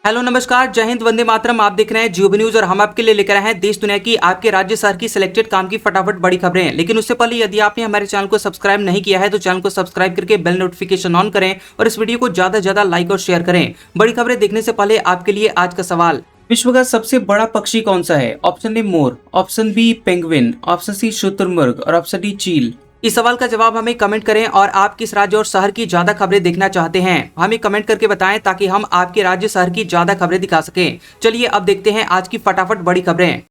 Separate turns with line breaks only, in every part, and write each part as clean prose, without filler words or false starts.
Hello नमस्कार, जय हिंद, वंदे मातरम। आप देख रहे हैं जियो न्यूज और हम आपके लिए लेकर आए हैं देश दुनिया की आपके राज्य शहर की सिलेक्टेड काम की फटाफट बड़ी खबरें। लेकिन उससे पहले यदि आपने हमारे चैनल को सब्सक्राइब नहीं किया है तो चैनल को सब्सक्राइब करके बेल नोटिफिकेशन ऑन करें और इस वीडियो को ज्यादा से ज्यादा लाइक और शेयर करें। बड़ी खबरें देखने से पहले आपके लिए आज का सवाल, विश्व का सबसे बड़ा पक्षी कौन सा है? ऑप्शन ए मोर, option B penguin, option C शुतुरमुर्ग और ऑप्शन डी चील। इस सवाल का जवाब हमें कमेंट करें और आप किस राज्य और शहर की ज्यादा खबरें देखना चाहते हैं हमें कमेंट करके बताएं ताकि हम आपके राज्य शहर की ज्यादा खबरें दिखा सकें। चलिए अब देखते हैं आज की फटाफट बड़ी खबरें।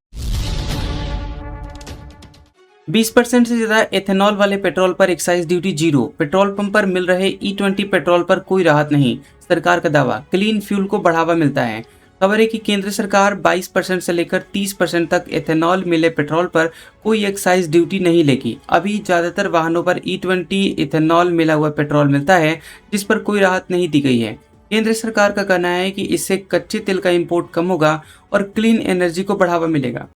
20% से ज्यादा एथेनॉल वाले पेट्रोल पर excise duty zero. Petrol pump पर मिल रहे E20 पेट्रोल पर कोई राहत नहीं, सरकार का दावा। क्लीन फ्यूल को बढ़ावा मिलता है। खबर है कि केंद्र सरकार 22% से लेकर 30% तक एथेनॉल मिले पेट्रोल पर कोई एक्साइज ड्यूटी नहीं लेगी। अभी ज्यादातर वाहनों पर E20 इथेनॉल मिला हुआ पेट्रोल मिलता है, जिस पर कोई राहत नहीं दी गई है। केंद्र सरकार का कहना है कि इससे कच्चे तेल का इंपोर्ट कम होगा और क्लीन एनर्जी को बढ़ावा मिलेगा।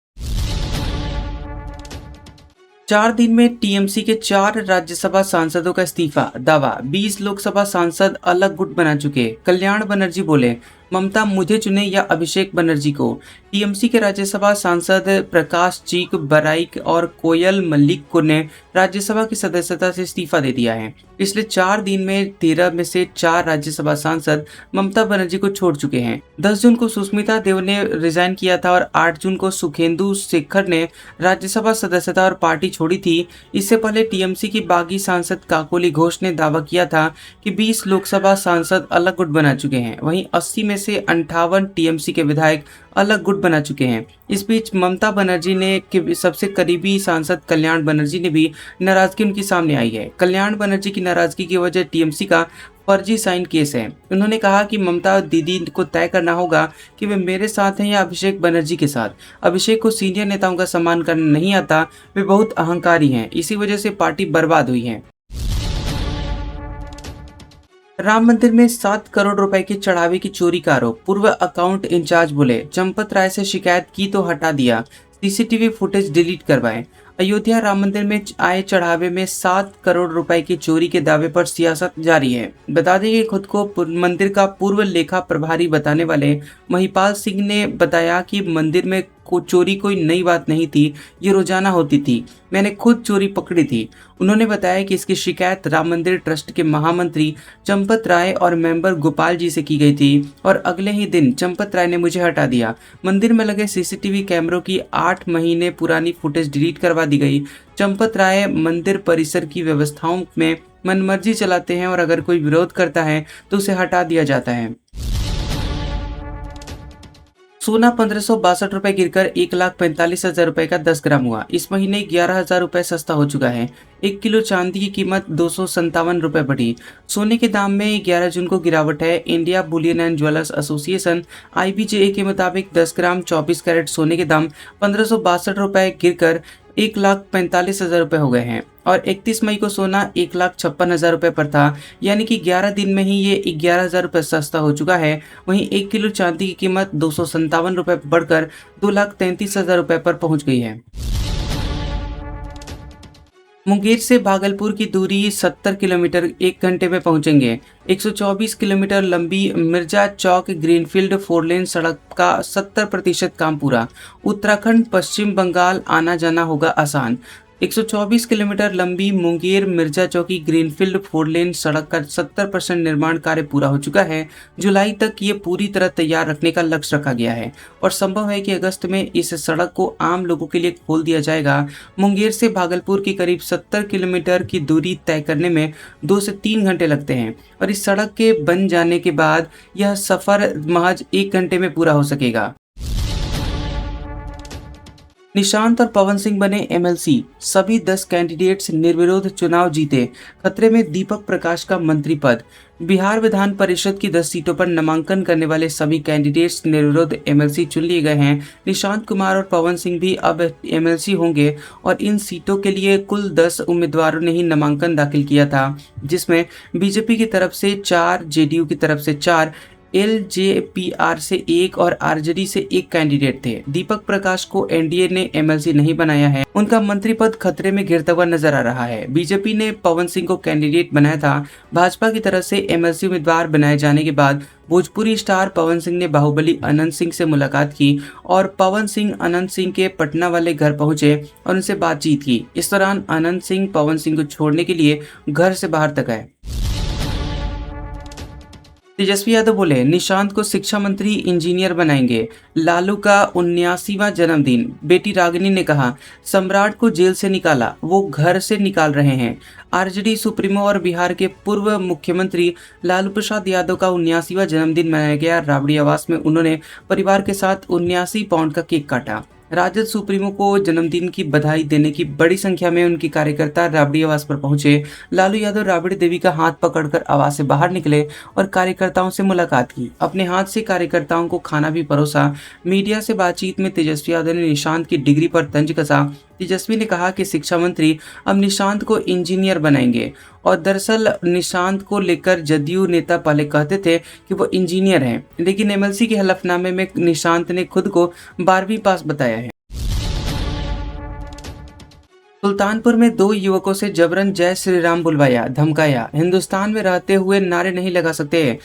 4 दिन में टीएमसी के 4 राज्यसभा सांसदों का इस्तीफा, दावा। 20 लोकसभा सांसद अलग गुट बना चुके। कल्याण बनर्जी बोले, ममता मुझे चुने या अभिषेक बनर्जी को। टीएमसी के राज्यसभा सांसद प्रकाश चीक बराइक और कोयल मल्लिक को ने राज्यसभा की सदस्यता से इस्तीफा दे दिया है। पिछले 4 दिन में 13 में से 4 राज्यसभा सांसद ममता बनर्जी को छोड़ चुके हैं। 10 जून को सुष्मिता देव ने रिजाइन किया था और 8 जून को सुखेंदु शेखर ने राज्यसभा सदस्यता और पार्टी छोड़ी थी। इससे पहले टीएमसी की बागी सांसद काकोली घोष ने दावा किया था कि 20 लोकसभा सांसद अलग गुट बना चुके हैं। वहीं 80 में से 58 टीएमसी के विधायक अलग गुट बना चुके हैं। इस बीच ममता बनर्जी ने के सबसे करीबी सांसद कल्याण बनर्जी ने भी नाराजगी उनकी सामने आई है। कल्याण बनर्जी की नाराजगी की वजह टीएमसी का फर्जी साइन केस है। उन्होंने कहा कि ममता दीदी को तय करना होगा कि वे मेरे साथ हैं या अभिषेक बनर्जी के साथ। अभिषेक को सीनियर नेताओं का सम्मान करना नहीं आता, वे बहुत अहंकारी हैं, इसी वजह से पार्टी बर्बाद हुई है। राम मंदिर में 7 करोड़ रुपए के चढ़ावे की चोरी का आरोप। पूर्व अकाउंट इंचार्ज बोले, चंपत राय से शिकायत की तो हटा दिया, सीसीटीवी फुटेज डिलीट करवाएं। अयोध्या राम मंदिर में आए चढ़ावे में 7 करोड़ रुपए की चोरी के दावे पर सियासत जारी है। बता दें कि खुद को मंदिर का पूर्व लेखा प्रभारी बताने वाले महिपाल सिंह ने बताया कि मंदिर में चोरी कोई नई बात नहीं थी, ये रोजाना होती थी, मैंने खुद चोरी पकड़ी थी। उन्होंने बताया कि इसकी शिकायत राम मंदिर ट्रस्ट के महामंत्री चंपत राय और मेंबर गोपाल जी से की गई थी और अगले ही दिन चंपत राय ने मुझे हटा दिया। मंदिर में लगे सीसीटीवी कैमरों की 8 महीने पुरानी फुटेज डिलीट करवा दी गई। चंपत राय मंदिर परिसर की व्यवस्थाओं में मनमर्जी चलाते हैं और अगर कोई विरोध करता है तो उसे हटा दिया जाता है। सोना 1562 रुपए गिरकर 1,45,000 रुपए का 10 ग्राम हुआ। इस महीने 11,000 रुपए सस्ता हो चुका है। 1 किलो चांदी की कीमत 257 रुपए बढ़ी। सोने के दाम में 11 जून को गिरावट है। India Boolean and jewellers association IBJA के मुताबिक 10 ग्राम 24 कैरेट सोने के दाम 1562 रुपए गिरकर 1,45,000 रुपए हो गए हैं और 31 मई को सोना 1,56,000 रुपए पर था, यानी कि 11 दिन में ही ये 11,000 रुपए सस्ता हो चुका है। वहीं 1 किलो चांदी की कीमत 257 रुपए बढ़कर 2,33,000 रुपए पर पहुंच गई है। मुंगेर से भागलपुर की दूरी 70 किलोमीटर 1 घंटे में पहुंचेंगे। 124 किलोमीटर लंबी मिर्जा चौक ग्रीनफील्ड 4 लेन सड़क का 70% काम पूरा। उत्तराखंड पश्चिम बंगाल आना जाना होगा आसान। 124 किलोमीटर लंबी मुंगेर मिर्जा चौकी ग्रीनफील्ड 4 लेन सड़क का 70% निर्माण कार्य पूरा हो चुका है। जुलाई तक ये पूरी तरह तैयार रखने का लक्ष्य रखा गया है और संभव है कि अगस्त में इस सड़क को आम लोगों के लिए खोल दिया जाएगा। मुंगेर से भागलपुर की करीब 70 किलोमीटर की दूरी तय करने में 2 से 3 घंटे लगते हैं और इस सड़क के बन जाने के बाद यह सफर महज 1 घंटे में पूरा हो सकेगा। निशांत और पवन सिंह बने MLC, सभी 10 कैंडिडेट्स निर्विरोध चुनाव जीते। खतरे में दीपक प्रकाश का मंत्री पद। बिहार विधान परिषद की 10 सीटों पर नामांकन करने वाले सभी कैंडिडेट्स निर्विरोध MLC चुन लिए गए हैं। निशांत कुमार और पवन सिंह भी अब MLC होंगे और इन सीटों के लिए कुल 10 उम्मीदवारों ने ही नामांकन दाखिल किया था, जिसमें बीजेपी की तरफ से 4, JDU की तरफ से 4, एलजेपीआर से एक और आरजेडी से एक कैंडिडेट थे। दीपक प्रकाश को एनडीए ने एमएलसी नहीं बनाया है, उनका मंत्री पद खतरे में गिरता हुआ नजर आ रहा है। बीजेपी ने पवन सिंह को कैंडिडेट बनाया था। भाजपा की तरफ से एमएलसी उम्मीदवार बनाए जाने के बाद भोजपुरी स्टार पवन सिंह ने बाहुबली अनंत सिंह से मुलाकात की और पवन सिंह अनंत सिंह के पटना वाले घर पहुंचे और उनसे बातचीत की। इस दौरान अनंत सिंह पवन सिंह को छोड़ने के लिए घर से बाहर तक आए। तेजस्वी यादव बोले, निशांत को शिक्षा मंत्री इंजीनियर बनाएंगे। लालू का 79वां जन्मदिन। बेटी रागिनी ने कहा, सम्राट को जेल से निकाला, वो घर से निकाल रहे हैं। आरजेडी सुप्रीमो और बिहार के पूर्व मुख्यमंत्री लालू प्रसाद यादव का 79वां जन्मदिन मनाया गया। राबड़ी आवास में उन्होंने परिवार के साथ 79 पाउंड का केक काटा। राजद सुप्रीमो को जन्मदिन की बधाई देने की बड़ी संख्या में उनके कार्यकर्ता राबड़ी आवास पर पहुंचे। लालू यादव राबड़ी देवी का हाथ पकड़कर आवास से बाहर निकले और कार्यकर्ताओं से मुलाकात की। अपने हाथ से कार्यकर्ताओं को खाना भी परोसा। मीडिया से बातचीत में तेजस्वी यादव ने निशांत की डिग्री पर तंज कसा। तेजस्वी ने कहा कि शिक्षा मंत्री अब निशांत को इंजीनियर बनाएंगे और दरअसल निशांत को लेकर जदयू नेता पहले कहते थे कि वो इंजीनियर हैं, लेकिन एमएलसी के हलफनामे में निशांत ने खुद को 12वीं पास बताया है। सुल्तानपुर में 2 युवकों से जबरन जय श्री राम बुलवाया, धमकाया। हिंदुस्तान में रहते हुए नारे नहीं लगा सकते,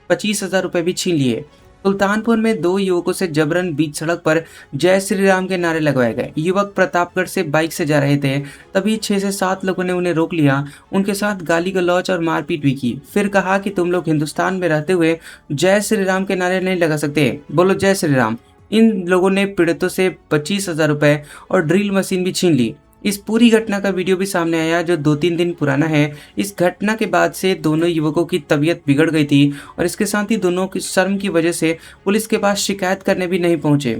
25,000 रुपए भी छीन लिए। सुल्तानपुर में 2 युवकों से जबरन बीच सड़क पर जय श्री राम के नारे लगवाए गए। युवक प्रतापगढ़ से बाइक से जा रहे थे, तभी 6 से 7 लोगों ने उन्हें रोक लिया। उनके साथ गाली गलौज और मारपीट भी की। फिर कहा कि तुम लोग हिंदुस्तान में रहते हुए जय श्री राम के नारे नहीं लगा सकते, बोलो जय श्री राम। इन लोगों ने पीड़ितों से 25,000 रुपए और ड्रिल मशीन भी छीन ली। इस पूरी घटना का वीडियो भी सामने आया जो 2-3 दिन पुराना है। इस घटना के बाद से दोनों युवकों की तबीयत बिगड़ गई थी और इसके साथ ही दोनों की शर्म की वजह से पुलिस के पास शिकायत करने भी नहीं पहुंचे।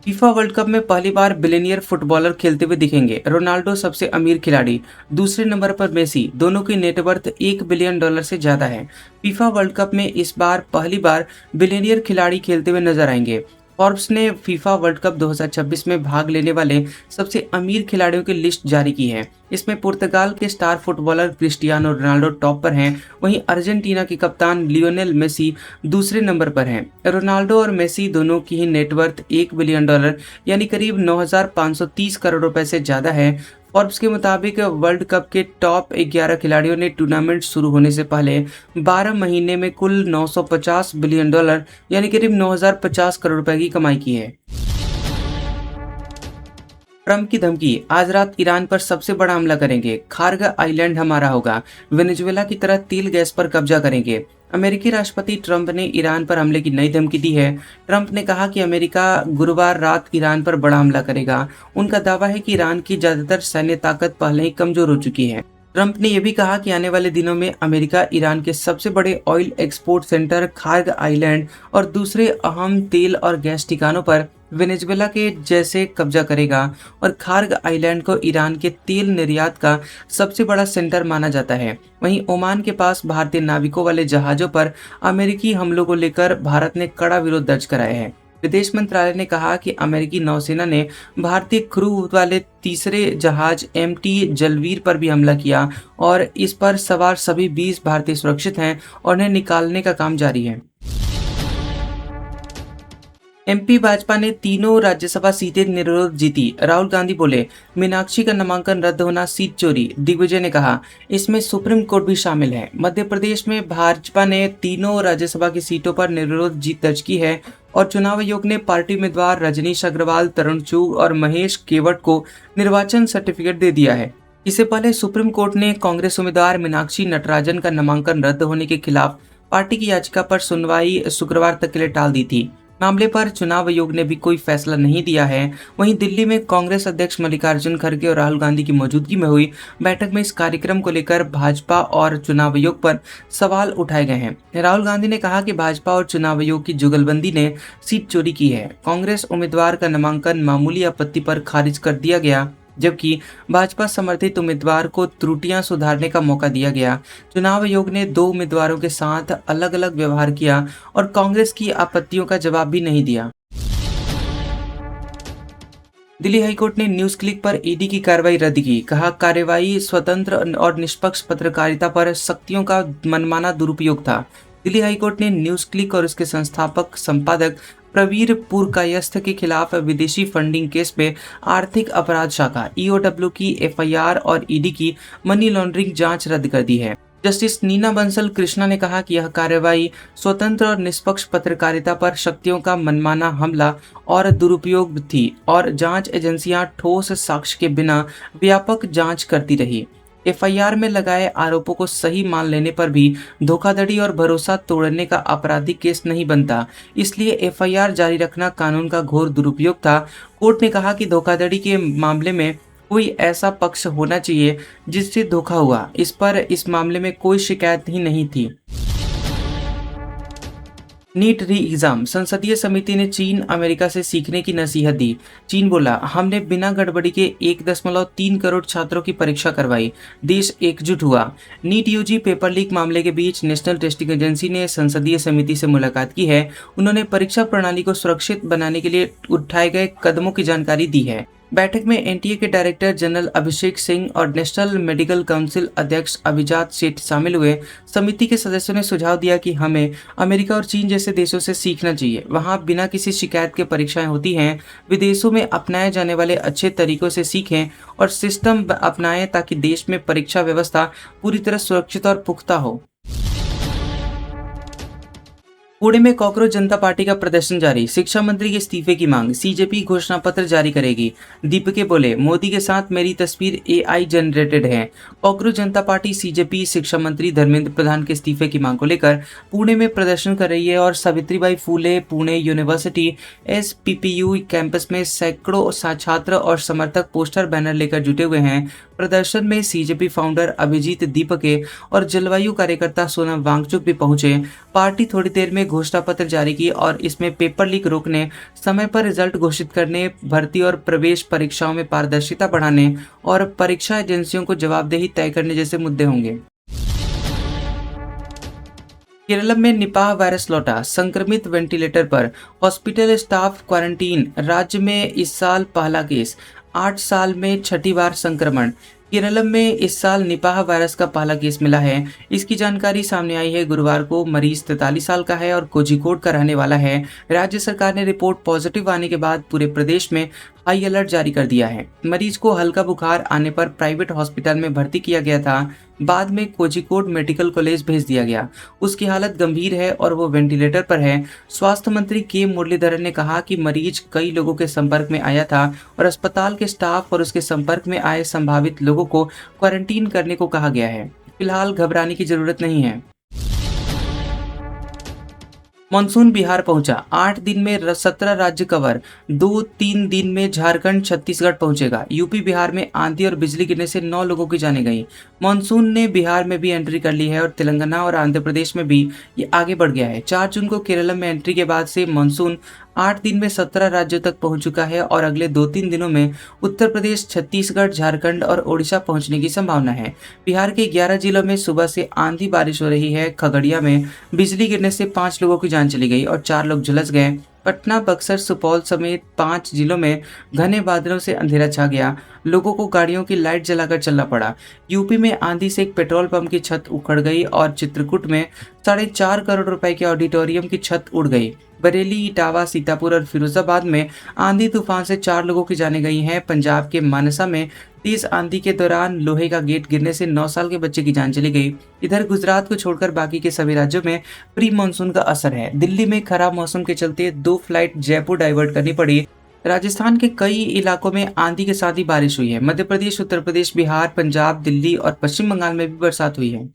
फीफा वर्ल्ड कप में पहली बार बिलियनियर फुटबॉलर खेलते हुए दिखेंगे। रोनाल्डो सबसे अमीर खिलाड़ी, दूसरे नंबर पर मेसी, दोनों की नेटवर्थ $1 बिलियन से ज्यादा है। फीफा वर्ल्ड कप में इस बार पहली बार बिलियनियर खिलाड़ी खेलते हुए नजर आएंगे। फॉर्ब्स ने फीफा वर्ल्ड कप 2026 में भाग लेने वाले सबसे अमीर खिलाड़ियों की लिस्ट जारी की है। इसमें पुर्तगाल के star footballer Cristiano Ronaldo top पर हैं, वहीं अर्जेंटीना के कप्तान लियोनेल मेसी दूसरे नंबर पर हैं। रोनाल्डो और मेसी दोनों की ही नेटवर्थ $1 बिलियन यानी करीब 9,530 करोड़ रुपए से ज्यादा है। फॉर्ब्स के मुताबिक वर्ल्ड कप के टॉप 11 खिलाड़ियों ने टूर्नामेंट शुरू होने से पहले 12 महीने में कुल $950 बिलियन यानी करीब 9,050 करोड़ रुपए की कमाई की है। ट्रंप की धमकी, आज रात ईरान पर सबसे बड़ा हमला करेंगे, खार्ग आइलैंड हमारा होगा, वेनेजुएला की तरह तेल गैस पर कब्जा करेंगे। अमेरिकी राष्ट्रपति ट्रंप ने ईरान पर हमले की नई धमकी दी है। ट्रंप ने कहा कि अमेरिका गुरुवार रात ईरान पर बड़ा हमला करेगा। उनका दावा है कि ईरान की ज्यादातर सैन्य ताकत पहले ही कमजोर हो चुकी है। ट्रंप ने यह भी कहा कि आने वाले दिनों में अमेरिका ईरान के सबसे बड़े oil export centre Kharg island और दूसरे अहम तेल और गैस ठिकानों पर वेनेजुएला के जैसे कब्जा करेगा और खार्ग आइलैंड को ईरान के तेल निर्यात का सबसे बड़ा सेंटर माना जाता है। वहीं ओमान के पास भारतीय नाविकों वाले जहाजों पर अमेरिकी हमलों को लेकर भारत ने कड़ा विरोध दर्ज कराया है। विदेश मंत्रालय ने कहा कि अमेरिकी नौसेना ने भारतीय क्रू वाले तीसरे जहाज MT जलवीर पर भी हमला किया और इस पर सवार सभी 20 भारतीय सुरक्षित हैं और उन्हें निकालने का काम जारी है। MP भाजपा ने तीनों राज्यसभा सीटें निर्विरोध जीती। राहुल गांधी बोले, मीनाक्षी का नामांकन रद्द होना सीट चोरी। दिग्विजय ने कहा, इसमें सुप्रीम कोर्ट भी शामिल है। मध्य प्रदेश में भाजपा ने तीनों राज्यसभा की सीटों पर निर्विरोध जीत दर्ज की है और चुनाव आयोग ने पार्टी उम्मीदवार रजनीश अग्रवाल, तरुण चूग और महेश केवट को निर्वाचन सर्टिफिकेट दे दिया है। इससे पहले सुप्रीम कोर्ट ने कांग्रेस उम्मीदवार मीनाक्षी नटराजन का नामांकन रद्द होने के खिलाफ पार्टी की याचिका पर सुनवाई शुक्रवार तक के लिए टाल दी थी। मामले पर चुनाव आयोग ने भी कोई फैसला नहीं दिया है। वहीं दिल्ली में कांग्रेस अध्यक्ष मल्लिकार्जुन खड़गे और राहुल गांधी की मौजूदगी में हुई बैठक में इस कार्यक्रम को लेकर भाजपा और चुनाव आयोग पर सवाल उठाए गए हैं। राहुल गांधी ने कहा कि भाजपा और चुनाव आयोग की जुगलबंदी ने सीट चोरी की है। कांग्रेस उम्मीदवार का नामांकन मामूली आपत्ति पर खारिज कर दिया गया, जबकि भाजपा समर्थित उम्मीदवार को त्रुटियां सुधारने का मौका दिया गया। चुनाव आयोग ने 2 उम्मीदवारों के साथ अलग अलग व्यवहार किया और कांग्रेस की आपत्तियों का जवाब भी नहीं दिया। दिल्ली हाईकोर्ट ने न्यूज क्लिक पर ईडी की कार्रवाई रद्द की। कहा, कार्रवाई स्वतंत्र और निष्पक्ष पत्रकारिता पर शक्तियों का मनमाना दुरुपयोग था। दिल्ली हाईकोर्ट ने न्यूज क्लिक और उसके संस्थापक संपादक प्रवीर पुरकायस्थ के खिलाफ विदेशी फंडिंग केस में आर्थिक अपराध शाखा ईओडब्ल्यू की एफआईआर और ईडी की मनी लॉन्ड्रिंग जांच रद्द कर दी है। जस्टिस नीना बंसल कृष्णा ने कहा कि यह कार्रवाई स्वतंत्र और निष्पक्ष पत्रकारिता पर शक्तियों का मनमाना हमला और दुरुपयोग थी और जांच एजेंसियां ठोस साक्ष्य के बिना व्यापक जांच करती रही। एफआईआर में लगाए आरोपों को सही मान लेने पर भी धोखाधड़ी और भरोसा तोड़ने का आपराधिक केस नहीं बनता, इसलिए एफआईआर जारी रखना कानून का घोर दुरुपयोग था। कोर्ट ने कहा कि धोखाधड़ी के मामले में कोई ऐसा पक्ष होना चाहिए जिससे धोखा हुआ। इस मामले में कोई शिकायत ही नहीं थी। नीट री एग्जाम, संसदीय समिति ने चीन अमेरिका से सीखने की नसीहत दी। चीन बोला, हमने बिना गड़बड़ी के 1.3 करोड़ छात्रों की परीक्षा करवाई, देश एकजुट हुआ। नीट यूजी पेपर लीक मामले के बीच नेशनल टेस्टिंग एजेंसी ने संसदीय समिति से मुलाकात की है। उन्होंने परीक्षा प्रणाली को सुरक्षित बनाने के लिए उठाए गए कदमों की जानकारी दी है। बैठक में एनटीए के डायरेक्टर जनरल अभिषेक सिंह और नेशनल मेडिकल काउंसिल अध्यक्ष अभिजात सेठ शामिल हुए। समिति के सदस्यों ने सुझाव दिया कि हमें अमेरिका और चीन जैसे देशों से सीखना चाहिए। वहां बिना किसी शिकायत के परीक्षाएं होती हैं। विदेशों में अपनाए जाने वाले अच्छे तरीकों से सीखें और सिस्टम अपनाएं ताकि देश में परीक्षा व्यवस्था पूरी तरह सुरक्षित और पुख्ता हो। पुणे में कॉकरोच जनता पार्टी का प्रदर्शन जारी, शिक्षा मंत्री के इस्तीफे की मांग, सीजेपी घोषणा पत्र जारी करेगी। दीपके बोले, मोदी के साथ मेरी तस्वीर एआई जनरेटेड है। कॉकरोच जनता पार्टी सीजेपी शिक्षा मंत्री धर्मेंद्र प्रधान के इस्तीफे की मांग को लेकर पुणे में प्रदर्शन कर रही है और Savitribai Phule Pune university SPPU campus में सैकड़ों छात्र और समर्थक पोस्टर बैनर लेकर जुटे हुए हैं। प्रदर्शन में सीजेपी फाउंडर अभिजीत दीपके और जलवायु कार्यकर्ता सोनम वांगचुक भी पहुंचे। पार्टी थोड़ी देर में घोषणा पत्र जारी की और इसमें पेपर लीक रोकने, समय पर रिजल्ट घोषित करने, भर्ती और प्रवेश परीक्षाओं में पारदर्शिता बढ़ाने और परीक्षा एजेंसियों को जवाबदेही तय करने जैसे मुद्दे होंगे। केरल में निपाह वायरस लौटा, संक्रमित वेंटिलेटर पर, हॉस्पिटल स्टाफ क्वारंटीन, राज्य में इस साल पहला केस, 8 साल में छठी बार संक्रमण। केरल में इस साल निपाह वायरस का पहला केस मिला है। इसकी जानकारी सामने आई है गुरुवार को। मरीज 43 साल का है और कोझिकोड का रहने वाला है। राज्य सरकार ने रिपोर्ट पॉजिटिव आने के बाद पूरे प्रदेश में हाई अलर्ट जारी कर दिया है। मरीज को हल्का बुखार आने पर प्राइवेट हॉस्पिटल में भर्ती किया गया था, बाद में कोझिकोड मेडिकल कॉलेज भेज दिया गया। उसकी हालत गंभीर है और वो वेंटिलेटर पर है। स्वास्थ्य मंत्री के मुरलीधरन ने कहा कि मरीज कई लोगों के संपर्क में आया था और अस्पताल के स्टाफ और उसके संपर्क में आए संभावित लोगों को क्वारंटीन करने को कहा गया है। फिलहाल घबराने की जरूरत नहीं है। मानसून बिहार पहुंचा, 8 दिन में 17 राज्य कवर, 2-3 दिन में झारखंड छत्तीसगढ़ पहुंचेगा। यूपी बिहार में आंधी और बिजली गिरने से 9 लोगों की जानें गई। मानसून ने बिहार में भी एंट्री कर ली है और तेलंगाना और आंध्र प्रदेश में भी ये आगे बढ़ गया है। 4 जून को केरल में एंट्री के बाद से मानसून 8 दिन में 17 राज्यों तक पहुंच चुका है और अगले 2-3 दिनों में उत्तर प्रदेश, छत्तीसगढ़, झारखंड और ओडिशा पहुंचने की संभावना है। बिहार के 11 जिलों में सुबह से आंधी बारिश हो रही है। खगड़िया में बिजली गिरने से 5 लोगों की जान चली गई और 4 लोग झुलस गए। पटना, बक्सर, सुपौल समेत 5 जिलों में घने बादलों से अंधेरा छा गया। लोगों को गाड़ियों की लाइट जलाकर चलना पड़ा। यूपी में आंधी से एक पेट्रोल पंप की छत उखड़ गई और चित्रकूट में 4.5 करोड़ रुपए के ऑडिटोरियम की छत उड़ गई। बरेली, इटावा, सीतापुर और फिरोजाबाद में आंधी तूफान से 4 लोगों की जानें गई हैं। पंजाब के मानसा में तेज आंधी के दौरान लोहे का गेट गिरने से 9 साल के बच्चे की जान चली गई। इधर गुजरात को छोड़कर बाकी के सभी राज्यों में प्री मानसून का असर है। दिल्ली में खराब मौसम के चलते 2 फ्लाइट जयपुर डाइवर्ट करनी पड़ी। राजस्थान के कई इलाकों में आंधी के साथ ही बारिश हुई है। मध्य प्रदेश, उत्तर प्रदेश, बिहार, पंजाब, दिल्ली और पश्चिम बंगाल में भी बरसात हुई है।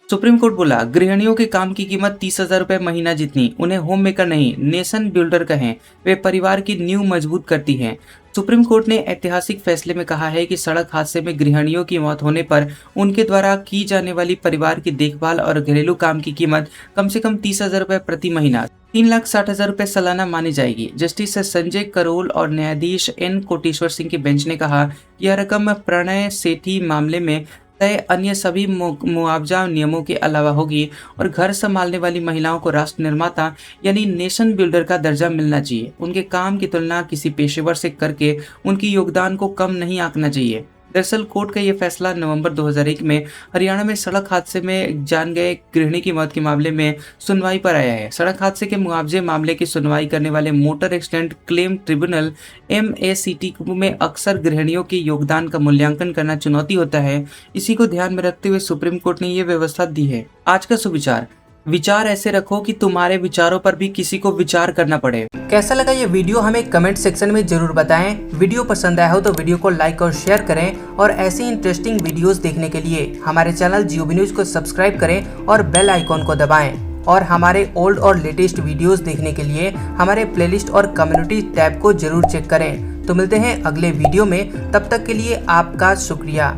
सुप्रीम कोर्ट बोला, गृहिणियों के काम की कीमत 30,000 रुपए महीना जितनी, उन्हें होम मेकर नहीं नेशन बिल्डर कहें, वे परिवार की नींव मजबूत करती हैं। सुप्रीम कोर्ट ने ऐतिहासिक फैसले में कहा है कि सड़क हादसे में गृहिणियों की मौत होने पर उनके द्वारा की जाने वाली परिवार की देखभाल और घरेलू काम की कीमत कम से कम 30,000 रुपए प्रति महीना, 3,60,000 रुपए सालाना मानी जाएगी। जस्टिस संजय करोल और न्यायाधीश एन कोटेश्वर सिंह की बेंच ने कहा, यह रकम प्रणय सेठी मामले में तय अन्य सभी मुआवजा नियमों के अलावा होगी और घर संभालने वाली महिलाओं को राष्ट्र निर्माता यानी नेशन बिल्डर का दर्जा मिलना चाहिए। उनके काम की तुलना किसी पेशेवर से करके उनकी योगदान को कम नहीं आंकना चाहिए। दरअसल कोर्ट का ये फैसला नवंबर 2001 में हरियाणा में सड़क हादसे में जान गए गृहिणी की मौत के मामले में सुनवाई पर आया है। सड़क हादसे के मुआवजे मामले की सुनवाई करने वाले motor accident claim tribunal MACT में अक्सर गृहिणियों के योगदान का मूल्यांकन करना चुनौती होता है। इसी को ध्यान में रखते हुए सुप्रीम कोर्ट ने ये व्यवस्था दी है। आज का सुविचार, विचार ऐसे रखो कि तुम्हारे विचारों पर भी किसी को विचार करना पड़े। कैसा लगा ये वीडियो हमें कमेंट सेक्शन में जरूर बताएं। वीडियो पसंद आया हो तो वीडियो को लाइक और शेयर करें और ऐसी इंटरेस्टिंग वीडियोस देखने के लिए हमारे चैनल GOB न्यूज को सब्सक्राइब करें और बेल आइकॉन को दबाएं। और हमारे ओल्ड और लेटेस्ट वीडियोस देखने के लिए हमारे प्लेलिस्ट और कम्युनिटी टैब को जरूर चेक करें। तो मिलते हैं अगले वीडियो में, तब तक के लिए आपका शुक्रिया।